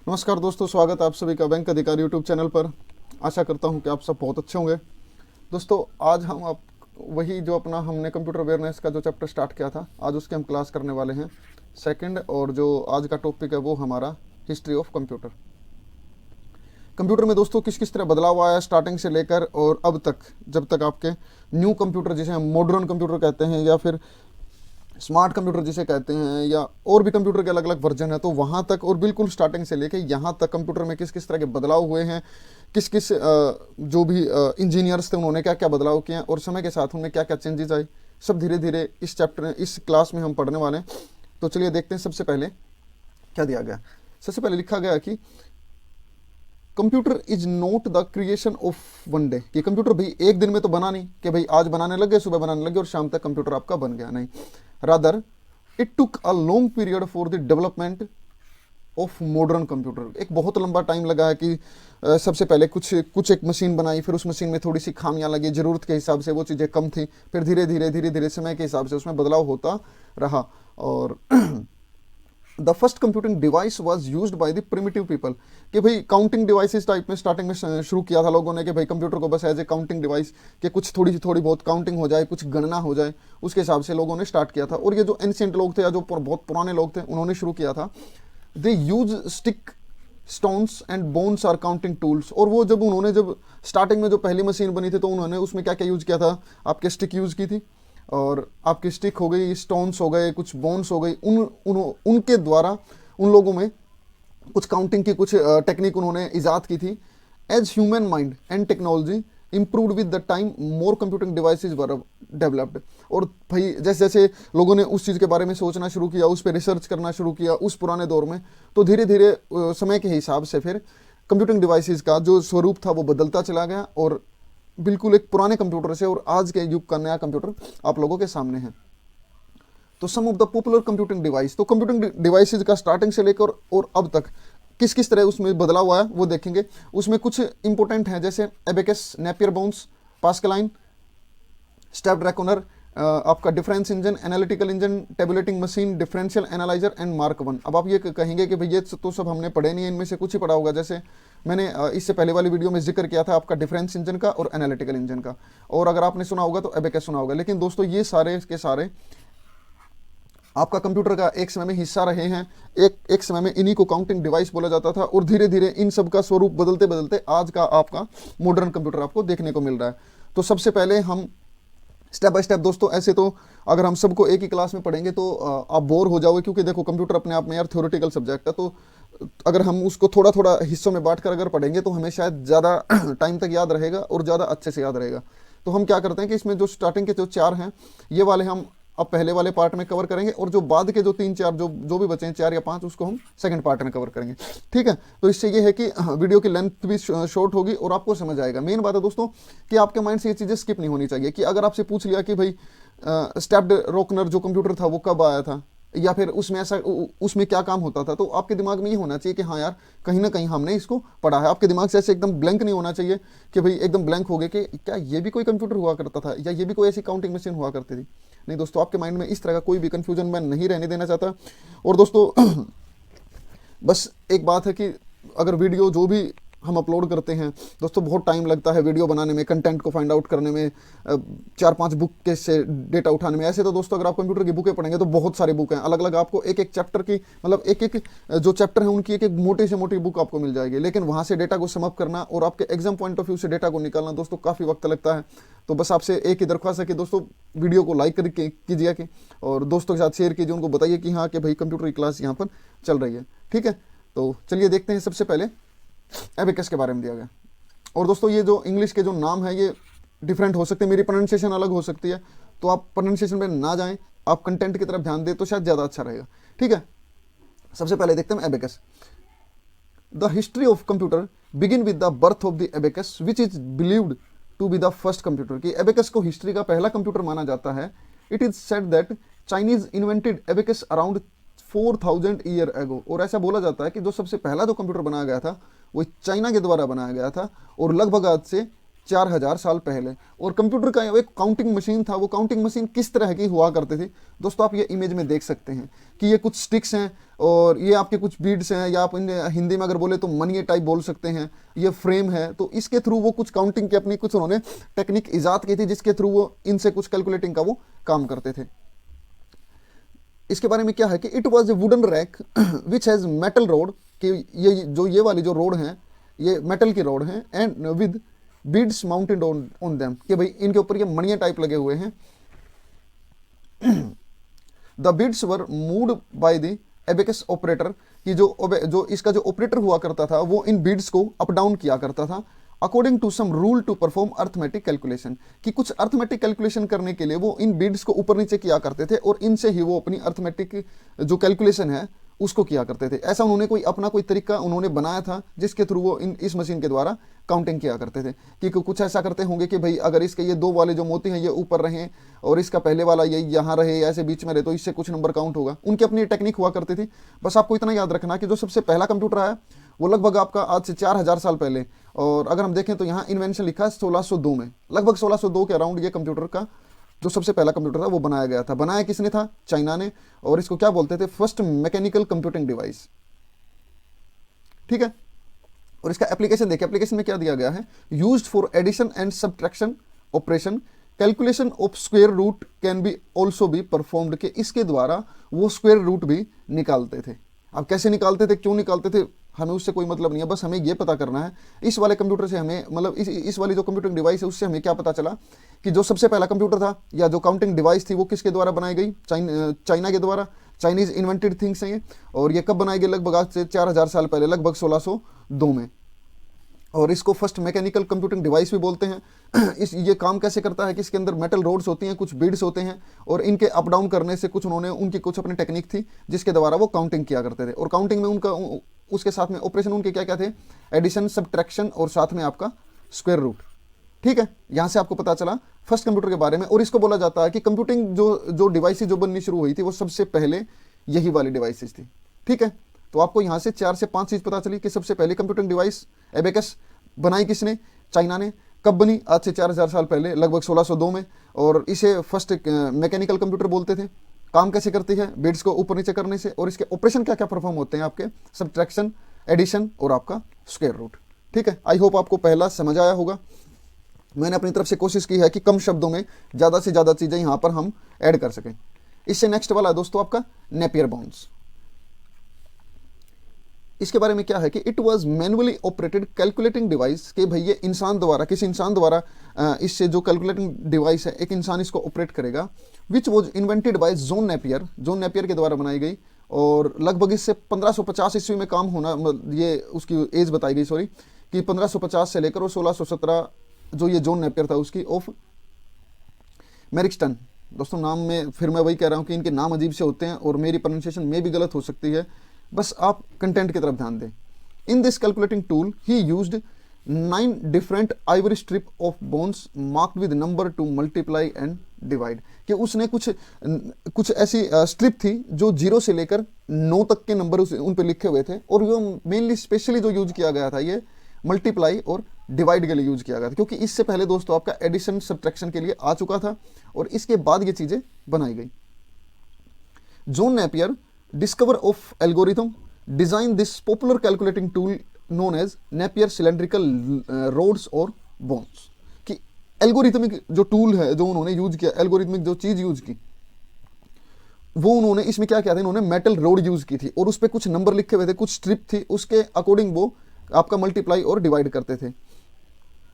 नमस्कार दोस्तों, स्वागत है आप सभी का बैंक अधिकारी यूट्यूब चैनल पर। आशा करता हूं कि आप सब बहुत अच्छे होंगे। दोस्तों, आज हम आप वही जो अपना हमने कंप्यूटर अवेयरनेस का जो चैप्टर स्टार्ट किया था, आज उसकी हम क्लास करने वाले हैं सेकंड। और जो आज का टॉपिक है वो हमारा हिस्ट्री ऑफ कंप्यूटर। कंप्यूटर में दोस्तों किस किस तरह बदलाव आया स्टार्टिंग से लेकर और अब तक, जब तक आपके न्यू कंप्यूटर जिसे हम मॉडर्न कंप्यूटर कहते हैं या फिर स्मार्ट कंप्यूटर जिसे कहते हैं, या और भी कंप्यूटर के अलग अलग वर्जन है, तो वहाँ तक और बिल्कुल स्टार्टिंग से लेके यहाँ तक कंप्यूटर में किस किस तरह के बदलाव हुए हैं, किस किस जो भी इंजीनियर्स थे उन्होंने क्या क्या बदलाव किए हैं और समय के साथ उनमें क्या क्या चेंजेस आए, सब धीरे धीरे इस चैप्टर इस क्लास में हम पढ़ने वाले हैं। तो चलिए देखते हैं सबसे पहले क्या दिया गया। सबसे पहले लिखा गया कि computer is not the creation of one day, कि कंप्यूटर भाई एक दिन में तो बना नहीं कि भाई आज बनाने लगे, सुबह बनाने लगे और शाम तक कंप्यूटर आपका बन गया, नहीं। Rather it took a long period for the development of modern computer. एक बहुत लंबा टाइम लगा है कि सबसे पहले कुछ एक मशीन बनाई, फिर उस मशीन में थोड़ी सी खामियां लगी, ज़रूरत के हिसाब से वो चीज़ें कम थी, फिर धीरे धीरे समय के हिसाब से उसमें बदलाव होता रहा। और the first computing device was use by the primitive people, कि भाई काउंटिंग डिवाइसेस टाइप में स्टार्टिंग में शुरू किया था लोगों ने कि भाई कंप्यूटर को बस एज ए काउंटिंग डिवाइस, कि कुछ थोड़ी बहुत काउंटिंग हो जाए, कुछ गणना हो जाए, उसके हिसाब से लोगों ने स्टार्ट किया था। और ये जो एंशिएंट लोग थे या जो बहुत पुराने लोग थे उन्होंने शुरू किया था। They use stick stones and bones are counting tools. और वो जब स्टार्टिंग में जो पहली मशीन बनी थी तो उन्होंने उसमें क्या क्या यूज किया था, आपके स्टिक यूज की थी, और आपकी स्टिक हो गई, स्टोन्स हो गए, कुछ बोन्स हो गई, उनके द्वारा उन लोगों में कुछ काउंटिंग की कुछ टेक्निक उन्होंने इजाद की थी। As human mind and technology improved with the time more computing devices were developed. और भाई जैसे जैसे लोगों ने उस चीज़ के बारे में सोचना शुरू किया, उस पर रिसर्च करना शुरू किया उस पुराने दौर में, तो धीरे धीरे समय के हिसाब से फिर कंप्यूटिंग डिवाइसेज का जो स्वरूप था वो बदलता चला गया और बिल्कुल एक पुराने कंप्यूटर से और आज के युग का नया कंप्यूटर आप लोगों के सामने है। तो some of the popular computing device, तो कंप्यूटिंग डिवाइसेज का स्टार्टिंग से लेकर और अब तक किस किस तरह उसमें बदलाव आया वो देखेंगे। उसमें कुछ इंपॉर्टेंट हैं जैसे abacus, Napier bones, Pascaline, snapdragon, आपका difference engine, analytical engine, tabulating machine, differential analyser and Mark one. अब आप ये कहेंगे कि भैया तो सब हमने पढ़े नहीं है, इनमें से कुछ ही पढ़ा होगा। जैसे मैंने इससे पहले वाली वीडियो में जिक्र किया था आपका डिफरेंस इंजन का और एनालिटिकल इंजन का, और अगर आपने सुना होगा तो एबेकस सुना होगा। लेकिन दोस्तों ये के सारे आपका कंप्यूटर का एक समय में हिस्सा रहे हैं। एक समय में इन्हीं को काउंटिंग डिवाइस बोला जाता था और धीरे धीरे इन सब का स्वरूप बदलते बदलते आज का आपका मॉडर्न कंप्यूटर आपको देखने को मिल रहा है। तो सबसे पहले हम स्टेप बाय स्टेप, दोस्तों ऐसे तो अगर हम सबको एक ही क्लास में पढ़ेंगे तो आप बोर हो जाओगे, क्योंकि देखो कंप्यूटर अपने आप में यार थ्योरेटिकल सब्जेक्ट है। तो अगर हम उसको थोड़ा थोड़ा हिस्सों में बांट कर अगर पढ़ेंगे तो हमें शायद ज़्यादा टाइम तक याद रहेगा और ज़्यादा अच्छे से याद रहेगा। तो हम क्या करते हैं कि इसमें जो स्टार्टिंग के जो 4 हैं ये वाले हम अब पहले वाले पार्ट में कवर करेंगे, और जो बाद के जो 3-4 जो भी बचे हैं 4 या 5 उसको हम सेकंड पार्ट में कवर करेंगे, ठीक है। तो इससे ये है कि वीडियो की लेंथ भी शॉर्ट होगी और आपको समझ आएगा। मेन बात है दोस्तों कि आपके माइंड से ये चीज़ें स्किप नहीं होनी चाहिए, कि अगर आपसे पूछ लिया कि भाई स्टेप्ड रोकनर जो कंप्यूटर था वो कब आया था, या फिर उसमें क्या काम होता था, तो आपके दिमाग में ये होना चाहिए कि हाँ यार कहीं ना कहीं हमने इसको पढ़ा है। आपके दिमाग से ऐसे एकदम ब्लैंक नहीं होना चाहिए कि भाई एकदम ब्लैंक हो गए कि क्या ये भी कोई कंप्यूटर हुआ करता था या ये भी कोई ऐसी काउंटिंग मशीन हुआ करती थी। नहीं दोस्तों, आपके माइंड में इस तरह का कोई भी कंफ्यूजन मैं नहीं रहने देना चाहता। और दोस्तों बस एक बात है कि अगर वीडियो जो भी हम अपलोड करते हैं दोस्तों, बहुत टाइम लगता है वीडियो बनाने में, कंटेंट को फाइंड आउट करने में, 4-5 बुक के से डेटा उठाने में। ऐसे तो दोस्तों अगर आप कंप्यूटर की बुकें पढ़ेंगे तो बहुत सारी बुक हैं, अलग अलग आपको एक एक चैप्टर की, मतलब एक जो चैप्टर है उनकी एक एक मोटी से मोटी बुक आपको मिल जाएगी। लेकिन वहाँ से डेटा को समअप करना और आपके एग्जाम पॉइंट ऑफ व्यू से डेटा को निकालना दोस्तों काफ़ी वक्त लगता है। तो बस आपसे एक ही दरख्वास्त है कि दोस्तों वीडियो को लाइक करके कीजिए कि और दोस्तों के साथ शेयर कीजिए, उनको बताइए कि हाँ कि भाई कंप्यूटर की क्लास यहाँ पर चल रही है, ठीक है। तो चलिए देखते हैं सबसे पहले एबेकस के बारे में दिया गया। और दोस्तों ये जो इंग्लिश के जो नाम है ये डिफरेंट हो सकते हैं, मेरी प्रोनाउंसिएशन अलग हो सकती है, तो आप प्रोनाउंसिएशन पे ना जाएं, आप कंटेंट की तरफ ध्यान दें तो शायद ज़्यादा अच्छा रहेगा, ठीक है। सबसे पहले देखते हैं abacus. The history of computer begin with the birth of the abacus which is believed to be the first computer, कि एबेकस को हिस्ट्री का पहला कंप्यूटर माना जाता है। It is said that Chinese invented abacus around 4000 year ago. और ऐसा बोला जाता है कि जो सबसे पहला जो कंप्यूटर बनाया गया था वो चाइना के द्वारा बनाया गया था और लगभग आज से 4000 साल पहले। और कंप्यूटर का एक काउंटिंग मशीन था। वो काउंटिंग मशीन किस तरह की हुआ करती थी दोस्तों, आप ये इमेज में देख सकते हैं कि ये कुछ स्टिक्स हैं और ये आपके कुछ बीड्स हैं, या आप इन्हें हिंदी में अगर बोले तो मनिए टाइप बोल सकते हैं। ये फ्रेम है, तो इसके थ्रू वो कुछ काउंटिंग की अपनी कुछ उन्होंने टेक्निक ईजाद की थी, जिसके थ्रू वो इनसे कुछ कैलकुलेटिंग का वो काम करते थे। इसके बारे में क्या है कि it was A wooden rack which has metal road, कि ये वाली जो रोड हैं ये मेटल की रोड हैं, and with beads mounted on them, कि भाई इनके ऊपर ये मणियाँ टाइप लगे हुए हैं। The beads were moved by the abacus operator, कि जो इसका जो ऑपरेटर हुआ करता था वो इन बीड्स को अप डाउन किया करता था according to some rule to perform arithmetic calculation, कि कुछ अर्थमेटिक कैलकुलेशन करने के लिए वो इन बीड्स को ऊपर नीचे किया करते थे और इनसे ही वो अपनी अर्थमेटिक जो कैलकुलेशन है उसको किया करते थे। ऐसा उन्होंने अपना कोई तरीका उन्होंने बनाया था जिसके थ्रू वो इस मशीन के द्वारा काउंटिंग किया करते थे। कि कुछ ऐसा करते होंगे कि भाई अगर इसके ये 2 वाले जो मोती हैं ये ऊपर रहें और इसका पहले वाला ये यहाँ रहे, ऐसे बीच में रहे, तो इससे कुछ नंबर काउंट होगा। उनकी अपनी टेक्निक हुआ करती थी। बस आपको इतना याद रखना कि जो सबसे पहला कंप्यूटर आया वो लगभग आपका आज से 4000 साल पहले, और अगर हम देखें तो यहाँ इन्वेंशन लिखा है 1602 में, लगभग 1602 के अराउंड ये कंप्यूटर का जो सबसे पहला कंप्यूटर था वो बनाया गया था। बनाया किसने था? चाइना ने। और इसको क्या बोलते थे? First mechanical computing device. ठीक है। और इसका एप्लीकेशन देखिए, एप्लीकेशन में क्या दिया गया है? Used for addition and subtraction operation, calculation of square root can be also be performed, के इसके द्वारा वो स्क्वायर रूट भी निकालते थे। अब कैसे निकालते थे, क्यों निकालते थे, हमें उससे कोई मतलब नहीं है। बस हमें ये पता करना है इस वाले कंप्यूटर से हमें, मतलब इस वाली जो कंप्यूटिंग डिवाइस है उससे हमें क्या पता चला कि जो सबसे पहला कंप्यूटर था या जो काउंटिंग डिवाइस थी वो किसके द्वारा बनाई गई? चाइना के द्वारा। चाइनीज इन्वेंटेड थिंग्स हैं ये। और ये कब बनाई गई? लगभग आज से 4000 साल पहले, लगभग 1602 में। और इसको फर्स्ट मैकेनिकल कंप्यूटिंग डिवाइस भी बोलते हैं। ये काम कैसे करता है कि इसके अंदर मेटल रोड्स होती हैं, कुछ बीड्स होते हैं, और इनके अप डाउन करने से कुछ उनकी कुछ अपनी टेक्निक थी जिसके द्वारा वो काउंटिंग किया करते थे। और काउंटिंग में उनका उसके साथ में ऑपरेशन उनके क्या क्या थे? एडिशन, सब्ट्रैक्शन और साथ में आपका स्क्वायर रूट। ठीक है, यहां से आपको पता चला फर्स्ट कंप्यूटर के बारे में। और इसको बोला जाता है कि कंप्यूटिंग जो डिवाइसेज जो बननी शुरू हुई थी वो सबसे पहले यही वाली डिवाइसेज थी। ठीक है, तो आपको यहां से 4 से 5 चीज पता चली कि सबसे पहले कंप्यूटिंग डिवाइस एबेकस बनाई किसने? चाइना ने। कब बनी? आज से 4000 साल पहले, लगभग 1602 में। और इसे फर्स्ट मैकेनिकल कंप्यूटर बोलते थे। काम कैसे करती है? बिट्स को ऊपर नीचे करने से। और इसके ऑपरेशन क्या क्या परफॉर्म होते हैं आपके? सब्ट्रैक्शन, एडिशन और आपका स्क्वायर रूट। ठीक है, आई होप आपको पहला समझ आया होगा। मैंने अपनी तरफ से कोशिश की है कि कम शब्दों में ज़्यादा से ज़्यादा चीज़ें यहाँ पर हम ऐड कर सकें। इससे नेक्स्ट वाला है दोस्तों आपका नेपियर बाउंड्स। इसके बारे में क्या है कि it was manually operated calculating device, कि भाई ये इंसान द्वारा, किसी इंसान द्वारा इससे जो कैलकुलेटिंग डिवाइस है एक इंसान इसको ऑपरेट करेगा, which was invented by John Napier, John Napier के द्वारा बनाई गई। और लगभग इससे 1550 ईस्वी में काम होना, ये उसकी एज बताई गई, सॉरी, कि 1550 से लेकर और 1617 जो ये जॉन नेपियर था उसकी, ऑफ मेरिक्सटन। दोस्तों नाम में फिर मैं वही कह रहा हूँ कि इनके नाम अजीब से होते हैं और मेरी प्रोनाउंसिएशन में भी गलत हो सकती है, बस आप कंटेंट की तरफ ध्यान दें। In this calculating tool he used 9 different Ivory strip of bones marked with number two multiply and divide, कि उसने कुछ ऐसी स्ट्रिप थी जो 0 से लेकर 9 तक के नंबर उन पर लिखे हुए थे। और वो मेनली स्पेशली जो यूज किया गया था ये मल्टीप्लाई और डिवाइड के लिए यूज किया गया था, क्योंकि इससे पहले दोस्तों आपका एडिशन सब्ट्रैक्शन के लिए आ चुका था और इसके बाद ये चीजें बनाई गई। John Napier, discover of algorithm, design this popular calculating tool known as Napier cylindrical rods और बोन्स, कि एल्गोरिथमिक जो टूल है जो उन्होंने यूज किया, एल्गोरिथमिक जो चीज यूज की वो उन्होंने इसमें क्या किया था, इन्होंने मेटल रोड यूज की थी और उस पर कुछ नंबर लिखे हुए थे, कुछ स्ट्रिप थी, उसके अकॉर्डिंग वो आपका मल्टीप्लाई और डिवाइड करते थे।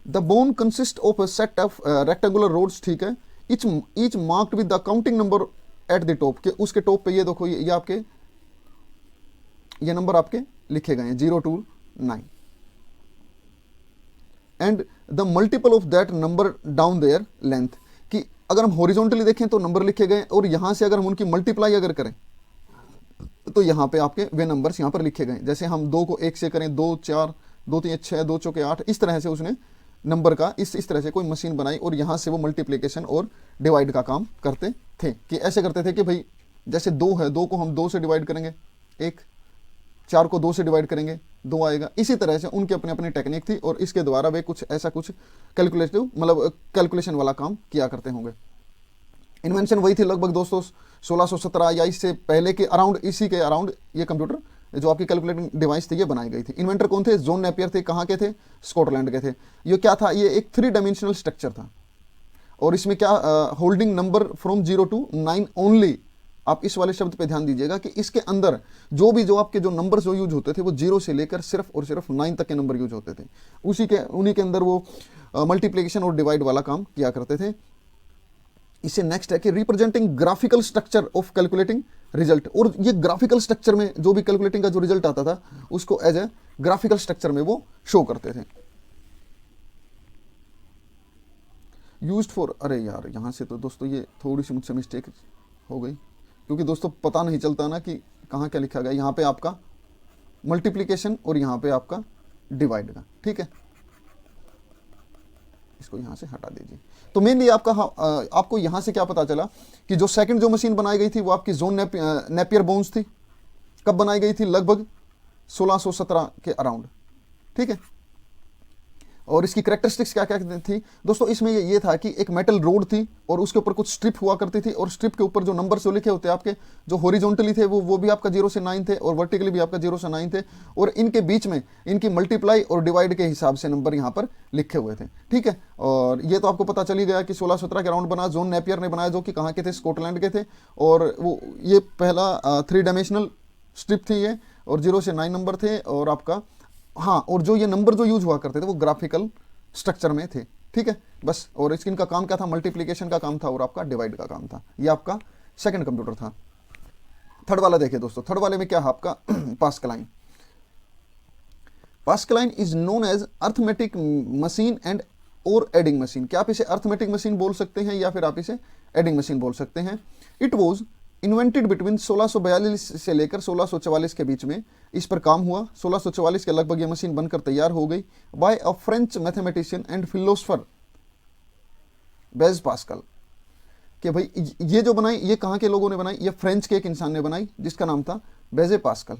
The bone consist of a set of rectangular rods, ठीक है, each marked with the counting number at the top, के उसके टॉप पे ये देखो ये आपके ये नंबर आपके लिखे गए हैं 0 to 9, and the multiple of that number down there length, कि अगर हम हॉरिजॉन्टली देखें तो नंबर लिखे गए और यहां से अगर हम उनकी मल्टीप्लाई अगर करें तो यहाँ पे आपके वे नंबर्स यहाँ पर लिखे गए। जैसे हम 2 को 1 से करें, 2 4, 2 3 6, 2 चौके 8, इस तरह से उसने नंबर का इस तरह से कोई मशीन बनाई और यहाँ से वो मल्टीप्लिकेशन और डिवाइड का काम करते थे। कि ऐसे करते थे कि भाई जैसे 2 है, 2 को हम 2 से डिवाइड करेंगे 1, 4 को 2 से डिवाइड करेंगे 2 आएगा। इसी तरह से उनकी अपनी अपनी टेक्निक थी और इसके द्वारा वे कुछ ऐसा कुछ कैलकुलेटिव मतलब कैलकुलेशन वाला काम किया करते होंगे। इन्वेंशन वही थी लगभग दोस्तों 1617 या इससे पहले के अराउंड, इसी के अराउंड ये कंप्यूटर जो आपकी कैलकुलेटिंग डिवाइस थी ये बनाई गई थी। इन्वेंटर कौन थे? जॉन नेपियर थे। कहाँ के थे? स्कॉटलैंड के थे। ये क्या था? ये एक 3 डायमेंशनल स्ट्रक्चर था और इसमें क्या holding number from 0 to 9 only. आप इस वाले शब्द पे ध्यान दीजिएगा कि इसके अंदर जो आपके जो नंबर जो यूज होते थे वो 0 से लेकर सिर्फ और सिर्फ 9 तक के नंबर यूज होते थे। उन्हीं के अंदर वो मल्टीप्लिकेशन और डिवाइड वाला काम किया करते थे। इससे नेक्स्ट है कि representing graphical structure of calculating result. और ये ग्राफिकल स्ट्रक्चर में जो भी कैलकुलेटिंग का जो रिजल्ट आता था उसको एज ए ग्राफिकल स्ट्रक्चर में वो शो करते थे। यूज्ड फॉर, अरे यार यहाँ से तो दोस्तों ये थोड़ी सी मुझसे मिस्टेक हो गई, क्योंकि दोस्तों पता नहीं चलता ना कि कहाँ क्या लिखा गया। यहाँ पे आपका मल्टीप्लिकेशन और यहाँ पे आपका डिवाइड का, ठीक है, इसको यहाँ से हटा दीजिए। तो मेनली आपको यहाँ से क्या पता चला कि जो सेकंड जो मशीन बनाई गई थी वो आपकी जॉन नेपियर बोन्स थी। कब बनाई गई थी? लगभग 1617 के अराउंड, ठीक है। और इसकी कैरेक्टरिस्टिक्स क्या क्या थी दोस्तों? इसमें ये था कि एक मेटल रोड थी और उसके ऊपर कुछ स्ट्रिप हुआ करती थी और स्ट्रिप के ऊपर जो नंबर जो लिखे होते आपके जो हॉरिजॉन्टली थे वो भी आपका 0 से 9 थे और वर्टिकली भी आपका 0 से 9 थे और इनके बीच में इनकी मल्टीप्लाई और डिवाइड के हिसाब से नंबर यहाँ पर लिखे हुए थे, ठीक है। और ये तो आपको पता चल ही गया कि 1617 के अराउंड बना, जॉन नेपियर ने बनाया, जो कि कहाँ के थे? स्कॉटलैंड के थे। और वो ये पहला 3 डायमेंशनल स्ट्रिप थी ये और 0 से 9 नंबर थे और आपका हाँ, और जो ये नंबर जो यूज हुआ करते थे वो ग्राफिकल स्ट्रक्चर में थे, ठीक है बस। और इसकी इनका काम क्या था? मल्टीप्लिकेशन का काम था और आपका डिवाइड का काम था। ये आपका सेकंड कंप्यूटर था। थर्ड वाला देखिए दोस्तों, थर्ड वाले में क्या है आपका? Pascaline. Pascaline is known as arithmetic machine and और एडिंग मशीन। क्या आप इसे अर्थमेटिक मशीन बोल सकते हैं या फिर आप इसे एडिंग मशीन बोल सकते हैं। इट वॉज इन्वेंटेड बिटवीन 1642 से लेकर 1644 के बीच में इस पर काम हुआ। 1644 के लगभग ये मशीन बनकर तैयार हो गई by a French mathematician and philosopher Blaise Pascal. कि भाई ये जो बनाई ये कहाँ के लोगों ने बनाई? ये फ्रेंच के एक इंसान ने बनाई जिसका नाम था बेजे पास्कल।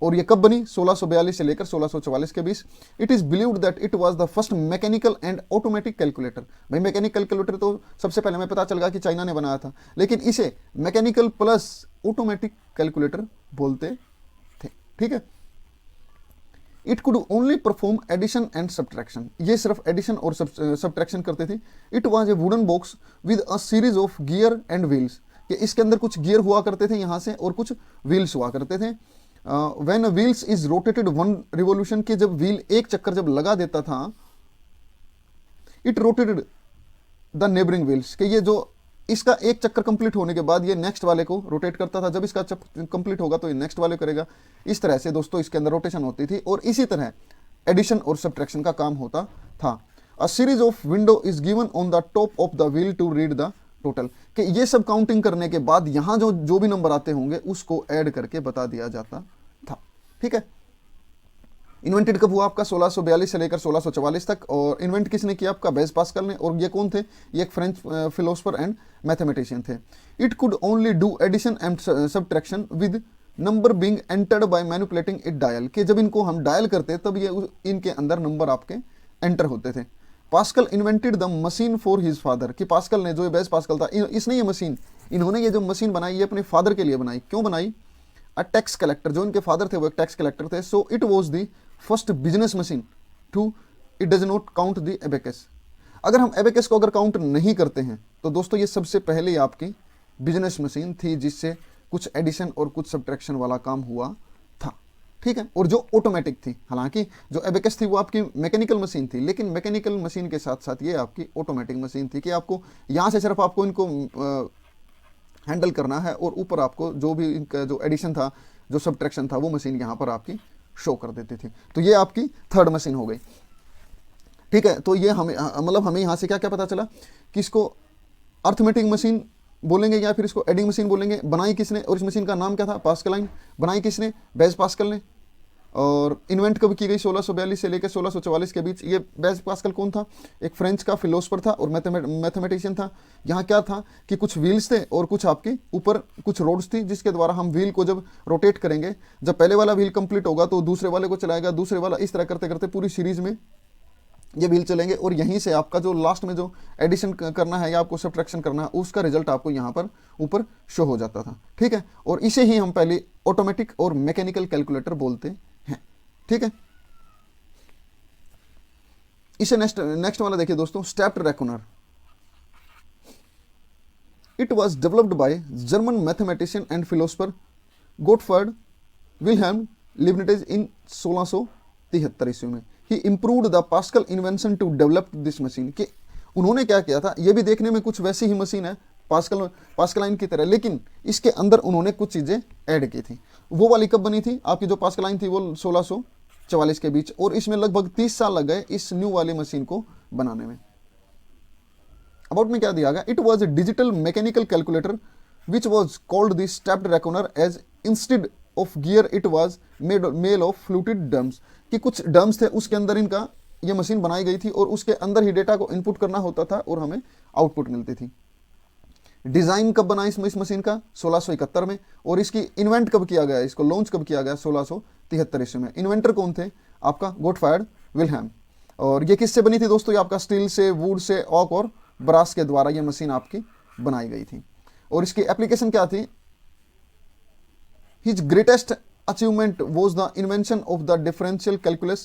और ये कब बनी? 1642 से लेकर 1644 के बीच। It is believed that it was the first mechanical and automatic calculator. भाई मैकेनिकल कैलकुलेटर तो सबसे पहले हमें पता चल गया कि चाइना ने बनाया था, लेकिन इसे मैकेनिकल प्लस ऑटोमेटिक कैलकुलेटर बोलते थे, ठीक है। It could only perform addition and subtraction. ये सिर्फ एडिशन और सब्ट्रैक्शन करते थे। It was a wooden box with a series of gear and wheels. कि इसके अंदर कुछ गियर हुआ करते थे यहाँ से और कुछ व्हील्स हुआ करते थे। When wheels is rotated 1 revolution, के जब व्हील एक चक्कर जब लगा देता था, it rotated the neighbouring wheels. कि ये जो इसका एक चक्कर कंप्लीट होने के बाद ये नेक्स्ट वाले को रोटेट करता था। जब इसका कंप्लीट होगा तो ये नेक्स्ट वाले करेगा। इस तरह से दोस्तों इसके अंदर रोटेशन होती थी और इसी तरह एडिशन और सब्ट्रैक्शन का काम होता था। A series of window is given on the top of the wheel to read the total. कि ये सब काउंटिंग करने के बाद यहाँ जो भी नंबर आते होंगे उसको ऐड करके बता दिया जाता था, ठीक है। इन्वेंटेड कब हुआ आपका? 1642 से लेकर 1644 तक। और इन्वेंट किसने किया आपका? बेज पास्कल ने। और ये कौन थे? ये एक फ्रेंच फिलोसफर एंड मैथमेटिशियन थे। It could only do addition and subtraction with number being entered by manipulating it dial. कि जब इनको हम डायल करते तब ये इनके अंदर नंबर आपके एंटर होते थे। Pascal invented the machine for his father. कि पास्कल ने, जो बेज पास्कल था, इसने ये मशीन, इन्होंने ये जो मशीन बनाई ये अपने फादर के लिए बनाई। क्यों बनाई? अ टैक्स कलेक्टर, जो इनके फादर थे वो एक टैक्स कलेक्टर थे। So it was the first business machine to, it does not count the abacus. अगर हम एबेकस को अगर काउंट नहीं करते हैं तो दोस्तों ये सबसे पहले आपकी बिजनेस मशीन थी जिससे कुछ एडिशन और कुछ सब्ट्रैक्शन वाला काम हुआ था, ठीक है। और जो ऑटोमेटिक थी। हालांकि जो एबेकस थी वो आपकी मैकेनिकल मशीन थी, लेकिन मैकेनिकल मशीन के साथ साथ ये आपकी ऑटोमेटिक मशीन थी कि आपको यहाँ से सिर्फ आपको इनको हैंडल करना है और ऊपर आपको जो भी इनका जो एडिशन था, जो सब्ट्रैक्शन था, वो मशीन यहाँ पर आपकी शो कर देती थी। तो ये आपकी थर्ड मशीन हो गई, ठीक है। तो ये हमें यहाँ से क्या क्या पता चला कि इसको अर्थमेटिक मशीन बोलेंगे या फिर इसको एडिंग मशीन बोलेंगे। बनाई किसने और इस मशीन का नाम क्या था? पास्कलाइन। बनाई किसने? बेज पास्कल ने। और इन्वेंट कब की गई 1642 से लेकर 1644 के बीच। ये ब्लेज पास्कल कौन था? एक फ्रेंच का फिलोसफर था और मैथमेटिशियन था। यहाँ क्या था कि कुछ व्हील्स थे और कुछ आपके ऊपर कुछ रोड्स थी, जिसके द्वारा हम व्हील को जब रोटेट करेंगे, जब पहले वाला व्हील कंप्लीट होगा तो दूसरे वाले को चलाएगा, दूसरे वाला, इस तरह करते करते पूरी सीरीज में ये व्हील चलेंगे और यहीं से आपका जो लास्ट में जो एडिशन करना है या आपको सब्ट्रैक्शन करना है उसका रिजल्ट आपको यहाँ पर ऊपर शो हो जाता था। ठीक है, और इसे ही हम पहले ऑटोमेटिक और मैकेनिकल कैलकुलेटर बोलते हैं। ठीक है, इसे नेक्स्ट वाला देखिए दोस्तों, stepped reckoner. It was developed by German mathematician and philosopher Gottfried Wilhelm Leibniz in 1673 ईस्वी में। He improved the Pascal invention to develop this machine. कि उन्होंने क्या किया था, ये भी देखने में कुछ वैसी ही मशीन है पास्कलाइन की तरह, लेकिन इसके अंदर उन्होंने कुछ चीज़ें ऐड की थी। वो वाली कब बनी थी? आपकी जो पास्कलाइन थी वो 1644 के बीच, और इसमें लगभग 30 साल लग गए इस न्यू वाली मशीन को बनाने में। अबाउट में क्या दिया गया? It was a digital mechanical calculator which was called the stepped reckoner as instead of gear it was made of fluted drums. कि कुछ डम्स थे उसके अंदर इनका ये मशीन बनाई गई थी और उसके अंदर ही डेटा को इनपुट करना होता था और हमें आउटपुट मिलती थी। डिजाइन कब बना इस मशीन का? 1671 में। और इसकी इन्वेंट कब किया गया, इसको लॉन्च कब किया गया? 1673 ईस्वी में। इन्वेंटर कौन थे? आपका गोटफ्राड विल्हेल्म। और ये किससे बनी थी दोस्तों? ये आपका स्टील से, वुड से, ऑक और ब्रास के द्वारा ये मशीन आपकी बनाई गई थी। और इसकी एप्लीकेशन क्या थी? His greatest achievement was the invention of the differential calculus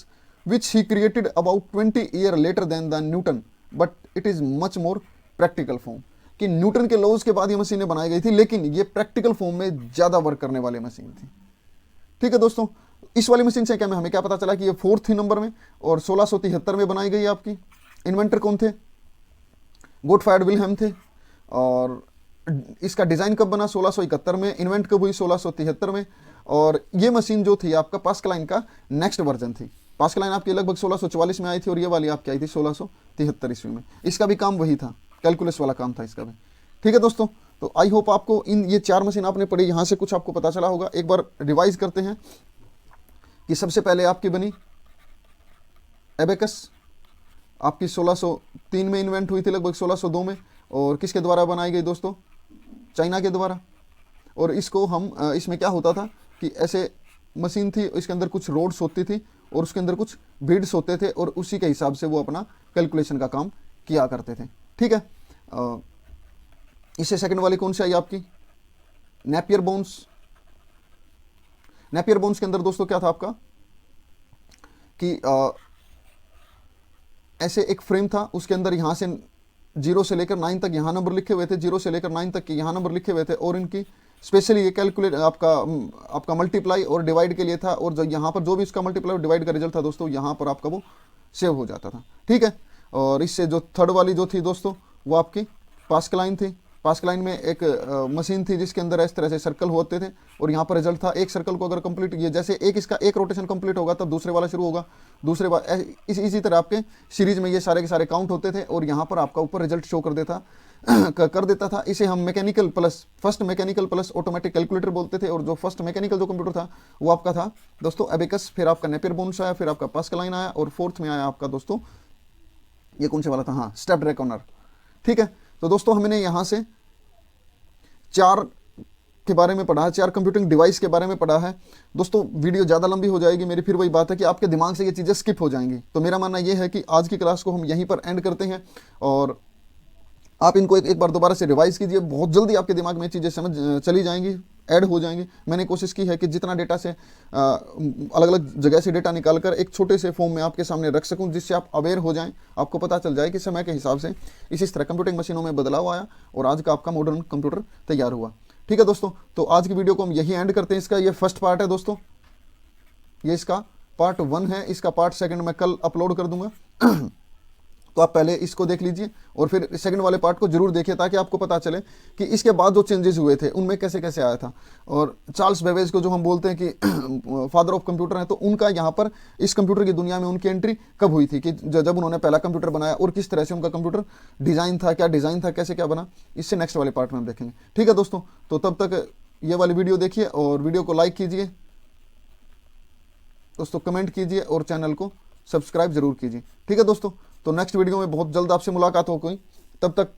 which he created about 20 years later than the Newton, but it is much more practical form। कि न्यूटन के लॉज के बाद ये मशीनें बनाई गई थी, लेकिन ये प्रैक्टिकल फॉर्म में ज़्यादा वर्क करने वाली मशीन थी। ठीक है दोस्तों, इस वाली मशीन से क्या हमें क्या पता चला कि ये 4th ही नंबर में और 1673 में बनाई गई आपकी। इन्वेंटर कौन थे? गोटफ्राड विल्हेल्म थे। और इसका डिज़ाइन कब बना? 1671 में। इन्वेंट कब हुई? 1673 में। और ये मशीन जो थी आपका पास्कलाइन का नेक्स्ट वर्जन थी। पास्कलाइन आपकी लगभग 1644 में आई थी और ये वाली आपकी आई थी 1673 ईस्वी में। इसका भी काम वही था, कैलकुलस वाला काम था इसका भी। ठीक है दोस्तों, तो आई होप आपको ये 4 मशीन आपने पढ़ी, यहाँ से कुछ आपको पता चला होगा। एक बार रिवाइज करते हैं कि सबसे पहले आपकी बनी एबेकस, आपकी 1603 में इन्वेंट हुई थी, लगभग 1602 में। और किसके द्वारा बनाई गई दोस्तों? चाइना के द्वारा। और इसको हम इसमें क्या होता था कि ऐसे मशीन थी, इसके अंदर कुछ रोड्स होती थी और उसके अंदर कुछ बीड्स होते थे और उसी के हिसाब से वो अपना कैलकुलेशन का काम किया करते थे। ठीक है, इससे सेकंड वाली कौन सी आई आपकी? Napier bones. नेपियर बोन्स के अंदर दोस्तों क्या था आपका कि ऐसे एक फ्रेम था, उसके अंदर यहाँ से 0 से लेकर 9 तक यहाँ नंबर लिखे हुए थे, 0 से लेकर 9 तक के यहाँ नंबर लिखे हुए थे। और इनकी स्पेशली ये कैलकुलेट आपका मल्टीप्लाई और डिवाइड के लिए था। और जो यहाँ पर जो भी इसका मल्टीप्लाई और डिवाइड का रिजल्ट था दोस्तों, यहाँ पर आपका वो सेव हो जाता था। ठीक है, और इससे जो थर्ड वाली जो थी दोस्तों वो आपकी पास्कलाइन थी। पास्कलाइन में एक मशीन थी जिसके अंदर इस तरह से सर्कल होते थे और यहाँ पर रिजल्ट था। एक सर्कल को अगर कंप्लीट किया, जैसे इसका एक रोटेशन कंप्लीट होगा तब दूसरे वाला शुरू होगा, दूसरे बार इसी तरह आपके सीरीज में ये सारे के सारे काउंट होते थे और यहाँ पर आपका ऊपर रिजल्ट शो कर देता था। इसे हम mechanical plus first mechanical plus automatic calculator बोलते थे। और जो फर्स्ट मैकेनिकल जो कंप्यूटर था वो आपका था दोस्तों एबेकस, फिर आपका नेपियर बोन्स आया, फिर आपका पास्कलाइन आया और 4th में आया आपका दोस्तों ये कौन से वाला था? हाँ, स्टेप्ड रेकॉनर। ठीक है, तो दोस्तों हमने यहाँ से 4 के बारे में पढ़ा है, 4 कंप्यूटिंग डिवाइस के बारे में पढ़ा है। दोस्तों वीडियो ज़्यादा लंबी हो जाएगी मेरी, फिर वही बात है कि आपके दिमाग से ये चीज़ें स्किप हो जाएंगी। तो मेरा मानना ये है कि आज की क्लास को हम यहीं पर एंड करते हैं और आप इनको एक बार दोबारा से रिवाइज कीजिए। बहुत जल्दी आपके दिमाग में चीज़ें समझ चली जाएंगी, ऐड हो जाएंगी। मैंने कोशिश की है कि जितना डेटा से अलग अलग जगह से डेटा निकाल कर एक छोटे से फॉर्म में आपके सामने रख सकूं, जिससे आप अवेयर हो जाएं, आपको पता चल जाए कि समय के हिसाब से इस तरह कंप्यूटिंग मशीनों में बदलाव आया और आज का आपका मॉडर्न कंप्यूटर तैयार हुआ। ठीक है दोस्तों, तो आज की वीडियो को हम यही एंड करते हैं। इसका ये फर्स्ट पार्ट है दोस्तों, ये इसका पार्ट 1 है। इसका पार्ट 2 मैं कल अपलोड कर दूंगा तो आप पहले इसको देख लीजिए और फिर सेकंड वाले पार्ट को जरूर देखिए, ताकि आपको पता चले कि इसके बाद जो चेंजेस हुए थे उनमें कैसे कैसे आया था। और चार्ल्स बेबेज को जो हम बोलते हैं कि फादर ऑफ कंप्यूटर हैं, तो उनका यहाँ पर इस कंप्यूटर की दुनिया में उनकी एंट्री कब हुई थी, कि जब उन्होंने पहला कंप्यूटर बनाया और किस तरह से उनका कंप्यूटर डिज़ाइन था, क्या डिज़ाइन था, कैसे क्या बना, इससे नेक्स्ट वाले पार्ट में हम देखेंगे। ठीक है दोस्तों, तो तब तक ये वाली वीडियो देखिए और वीडियो को लाइक कीजिए। दोस्तों कमेंट कीजिए और चैनल को सब्सक्राइब जरूर कीजिए। ठीक है दोस्तों, तो नेक्स्ट वीडियो में बहुत जल्द आपसे मुलाकात हो गई। तब तक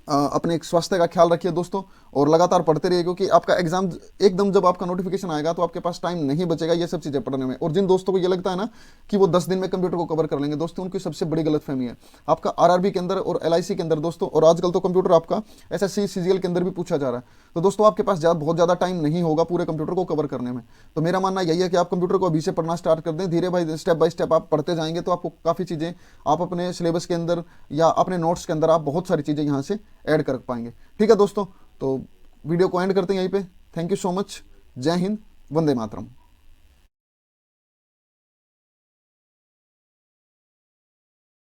अपने स्वास्थ्य का ख्याल रखिए दोस्तों, और लगातार पढ़ते रहिए, क्योंकि आपका एग्जाम एकदम जब आपका नोटिफिकेशन आएगा तो आपके पास टाइम नहीं बचेगा ये सब चीज़ें पढ़ने में। और जिन दोस्तों को ये लगता है ना कि वो 10 दिन में कंप्यूटर को कवर कर लेंगे, दोस्तों उनकी सबसे बड़ी गलतफहमी है। आपका आरआरबी के अंदर और एलआईसी के अंदर दोस्तों, और आजकल तो कंप्यूटर आपका एसएससी सीजीएल के अंदर भी पूछा जा रहा है, तो दोस्तों आपके पास बहुत ज़्यादा टाइम नहीं होगा पूरे कंप्यूटर को कवर करने में। तो मेरा मानना यही है कि आप कंप्यूटर को अभी से पढ़ना स्टार्ट कर दें, धीरे भाई स्टेप बाय स्टेप आप पढ़ते जाएंगे तो आपको काफ़ी चीज़ें आप अपने सिलेबस के अंदर या अपने नोट्स के अंदर आप बहुत सारी चीज़ें यहाँ से ऐड कर पाएंगे। ठीक है दोस्तों, तो वीडियो को एंड करते हैं यहीं पे। Thank you so much. जय हिंद, वंदे मातरम।